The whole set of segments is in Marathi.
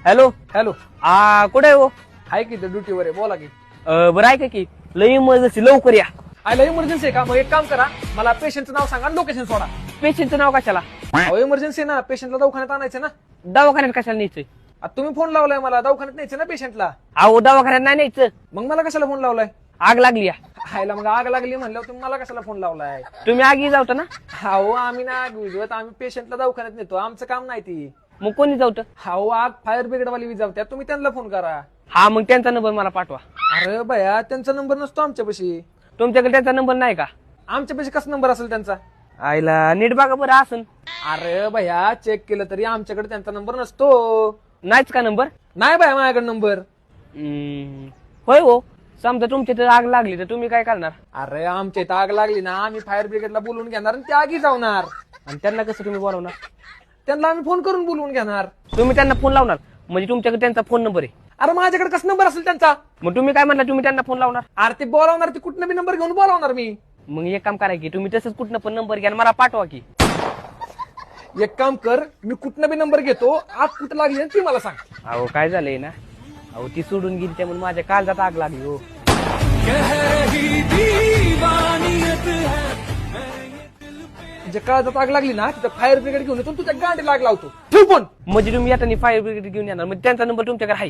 हॅलो. हॅलो. कुठे हो? आहे की ड्युटीवर आहे, बोला की. बरं ऐका की लई इमर्जन्सी लवकर या. आयला इमर्जन्सी आहे का? मग एक काम करा, मला पेशंटचं नाव सांगा आणि लोकेशन सोडा. पेशंटचं नाव कशाला? अहो इमर्जन्सी ना, पेशंटला दवाखान्यात आणायचं ना. दवाखान्यात कशाला न्यायचंय? आता तुम्ही फोन लावलाय मला, दवाखान्यात न्यायचं ना पेशंटला. अहो दवाखान्यात नाही न्यायचं, मग मला कशाला फोन लावलाय? आग लागली या. आयला मग आग लागली म्हणल्यावर तुम्ही मला कशाला फोन लावलाय? तुम्ही आगी जावता ना. अहो आम्ही ना आग विजवत, आम्ही पेशंटला दवाखान्यात नेतो, आमचं काम नाही ती. मग कोणी जावत? अहो आग फायर ब्रिगेड वाली विजावत्या, तुम्ही त्यांना फोन करा. हा मग त्यांचा नंबर मला पाठवा. अरे बया, त्यांचा नंबर नसतो आमच्यापाशी. तुमच्याकडे त्यांचा नंबर नाही का? आमच्यापाशी कसा नंबर असेल त्यांचा? आईला नीट बघा बरं असन. अरे भैया, चेक केलं तरी आमच्याकडे त्यांचा नंबर नसतो. नाहीच का नंबर? नाही बाय माझ्याकडे नंबर. होय हो. समजा तुमच्या इथं आग लागली तर तुम्ही काय करणार? अरे आमच्या इथं आग लागली ना, आम्ही फायर ब्रिगेडला बोलवून घेणार आणि ते आगी जावणार. आणि त्यांना कसं तुम्ही बोलावणार? त्यांना आम्ही फोन करून बोलवून घेणार. तुम्ही त्यांना फोन लावणार म्हणजे तुमच्याकडे त्यांचा फोन नंबर आहे. अरे माझ्याकडे कसा नंबर असेल त्यांचा? मग तुम्ही काय म्हणला तुम्ही त्यांना फोन लावणार? अरे ते बोलावणार, ते कुठनं बी नंबर घेऊन बोलावणार मी. मग एक काम करा की तुम्ही तसंच कुठनं पण नंबर घ्या आणि मला पाठवा की. एक काम कर, मी कुठनं बी नंबर घेतो, आग कुठं लागली ती मला सांग. अहो काय झालंय ना, अहो ती सोडून गेली त्यामुळे माझ्या काळजात आग लागली हो. जे काळजात आग लागली ना, तिथं फायर ब्रिगेड घेऊन येतो, तुझ्या गाडी लाग लावतो. ठेव फोन. म्हणजे तुम्ही आता फायर ब्रिगेड घेऊन येणार म्हणजे त्यांचा नंबर तुमच्याकडे आहे?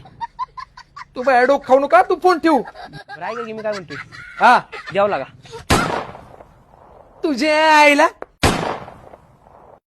तू बाय डोक खाऊ नका, तू फोन ठेव. बरं, ऐका की मी काय म्हणतोय, हा द्यावं लागा. तुझ्या आईला